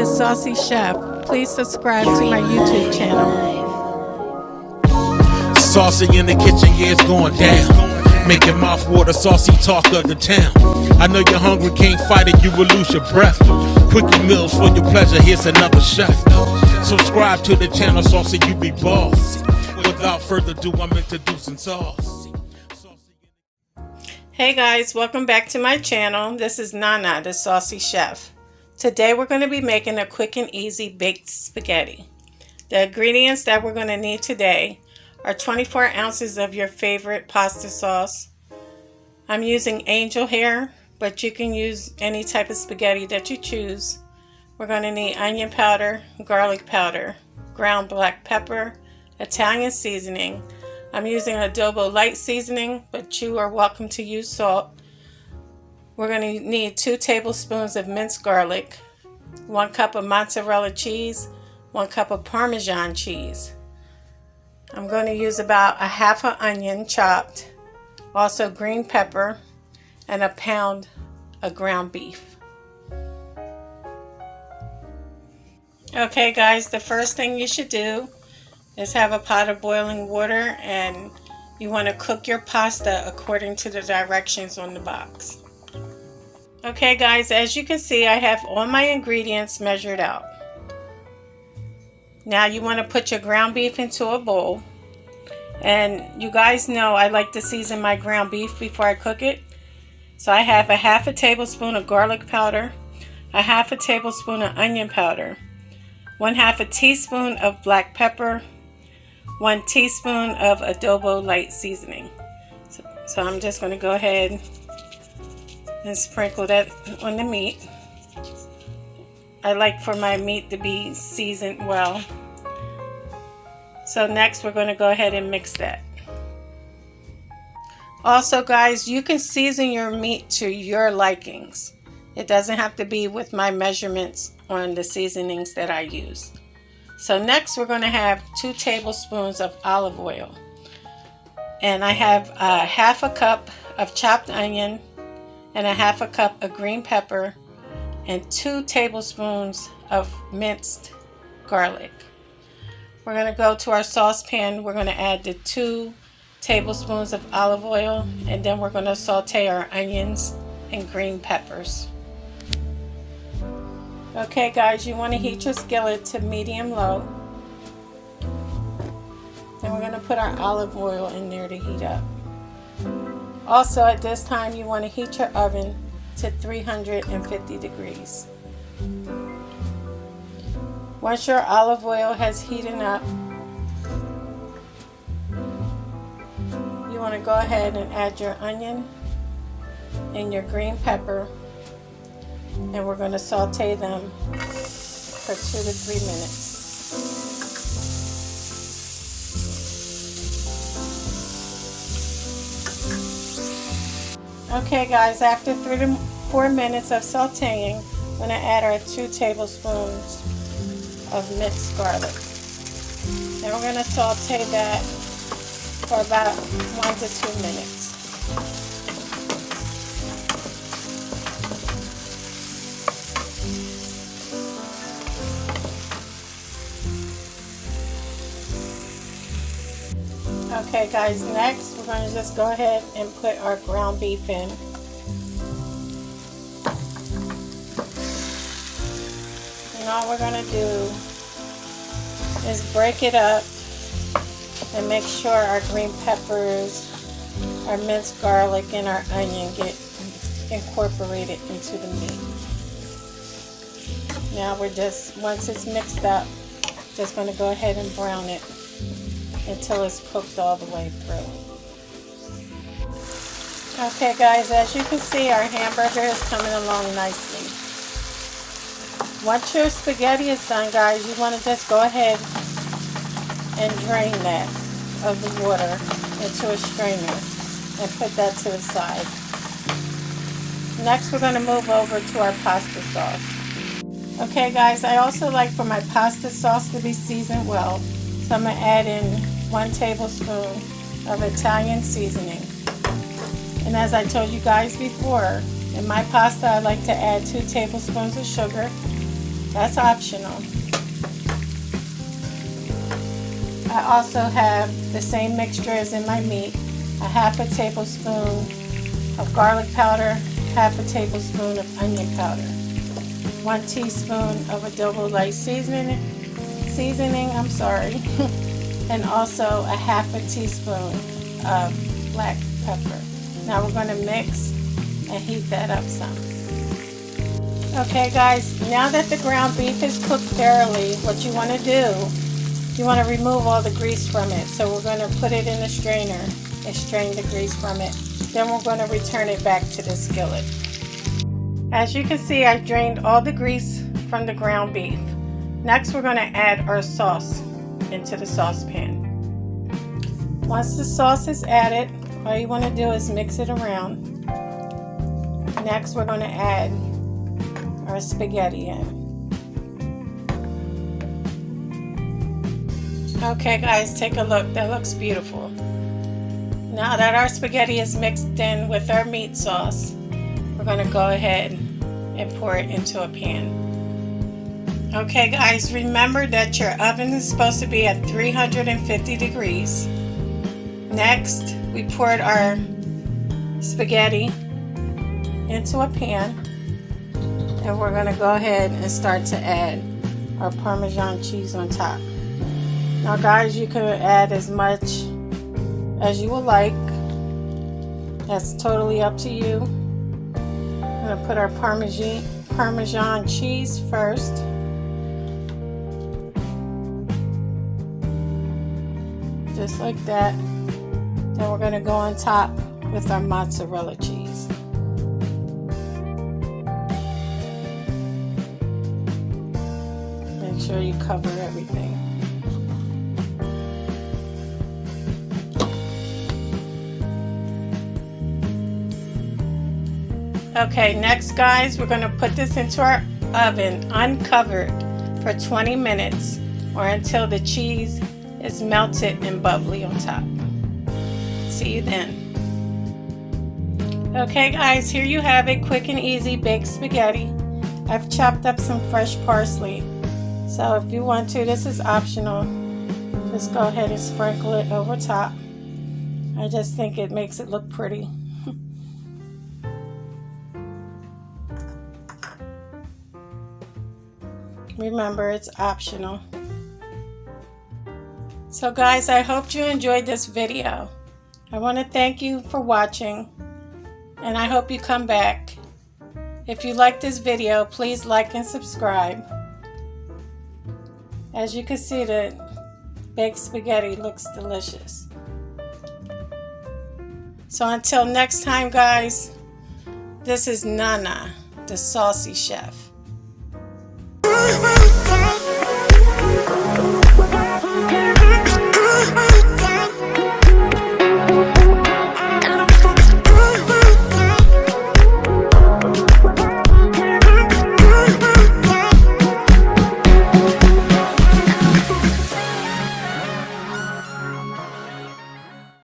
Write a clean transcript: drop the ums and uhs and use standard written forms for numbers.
the Saucy Chef. Please subscribe to my YouTube channel. Saucy in the kitchen, yeah, it's going down. Making mouth water, saucy talk of the town. I know you're hungry, can't fight it, you will lose your breath. Quickie meals for your pleasure, here's another chef. Subscribe to the channel, Saucy, you be boss. Without further ado, I'm introducing Saucy. Hey guys, welcome back to my channel. This is Nana, the Saucy Chef. Today we're going to be making a quick and easy baked spaghetti. The ingredients that we're going to need today are 24 ounces of your favorite pasta sauce. I'm using angel hair, but you can use any type of spaghetti that you choose. We're going to need onion powder, garlic powder, ground black pepper, Italian seasoning. I'm using adobo light seasoning, but you are welcome to use salt. We're going to need 2 tablespoons of minced garlic, 1 cup of mozzarella cheese, 1 cup of Parmesan cheese. I'm going to use about a half an onion chopped, also green pepper, and a pound of ground beef. Okay guys, the first thing you should do is have a pot of boiling water, and you want to cook your pasta according to the directions on the box. Okay guys, as you can see, I have all my ingredients measured out. Now you want to put your ground beef into a bowl. And you guys know I like to season my ground beef before I cook it. So I have a half a tablespoon of garlic powder, a half a tablespoon of onion powder, 1/2 a teaspoon of black pepper, 1 teaspoon of adobo light seasoning. So I'm just going to go ahead and sprinkle that on the meat. I like for my meat to be seasoned well. So next we're going to go ahead and mix that. Also guys, you can season your meat to your likings. It doesn't have to be with my measurements on the seasonings that I use. So next we're going to have 2 tablespoons of olive oil. And I have a half a cup of chopped onion and a half a cup of green pepper and 2 tablespoons of minced garlic. We're going to go to our saucepan. We're going to add the 2 tablespoons of olive oil, and then we're going to saute our onions and green peppers. Okay guys, you want to heat your skillet to medium low. And we're going to put our olive oil in there to heat up. Also at this time you want to heat your oven to 350 degrees. Once your olive oil has heated up, you want to go ahead and add your onion and your green pepper, and we're going to saute them for 2 to 3 minutes. Okay guys, after 3 to 4 minutes of sauteing, I'm going to add our 2 tablespoons of minced garlic. And we're going to saute that for about 1 to 2 minutes. Okay guys, next we're going to just go ahead and put our ground beef in. And all we're going to do is break it up and make sure our green peppers, our minced garlic, and our onion get incorporated into the meat. Now we're just, once it's mixed up, just going to go ahead and brown it until it's cooked all the way through. Okay guys, as you can see, our hamburger is coming along nicely. Once your spaghetti is done guys, you want to just go ahead and drain that of the water into a strainer and put that to the side. Next we're going to move over to our pasta sauce. Okay guys, I also like for my pasta sauce to be seasoned well, so I'm going to add in 1 tablespoon of Italian seasoning. And as I told you guys before, in my pasta I like to add 2 tablespoons of sugar, That's optional. I also have the same mixture as in my meat, a half a tablespoon of garlic powder, half a tablespoon of onion powder, 1 teaspoon of adobo light seasoning, and also a half a teaspoon of black pepper. Now we're going to mix and heat that up some. Okay guys, now that the ground beef is cooked thoroughly, what you want to do, you want to remove all the grease from it. So we're going to put it in a strainer and strain the grease from it. Then we're going to return it back to the skillet. As you can see, I drained all the grease from the ground beef. Next, we're going to add our sauce into the saucepan. Once the sauce is added, all you want to do is mix it around. Next, we're going to add our spaghetti in. Okay guys, take a look. That looks beautiful. Now that our spaghetti is mixed in with our meat sauce, we're going to go ahead and pour it into a pan. Okay guys, remember that your oven is supposed to be at 350 degrees. Next, we poured our spaghetti into a pan, and we're going to go ahead and start to add our Parmesan cheese on top. Now guys, you can add as much as you would like. That's totally up to you. I'm going to put our Parmesan cheese first. Just like that. Then we're going to go on top with our mozzarella cheese. Make sure you cover everything. Okay, next guys, we're going to put this into our oven uncovered for 20 minutes or until the cheese is melted and bubbly on top. See you then. Okay guys, here you have it, quick and easy baked spaghetti. I've chopped up some fresh parsley. So if you want to, this is optional. Just go ahead and sprinkle it over top. I just think it makes it look pretty. Remember, it's optional. So guys, I hope you enjoyed this video. I want to thank you for watching, and I hope you come back. If you like this video, please like and subscribe. As you can see, the baked spaghetti looks delicious. So until next time guys, this is Nana, the Saucy Chef.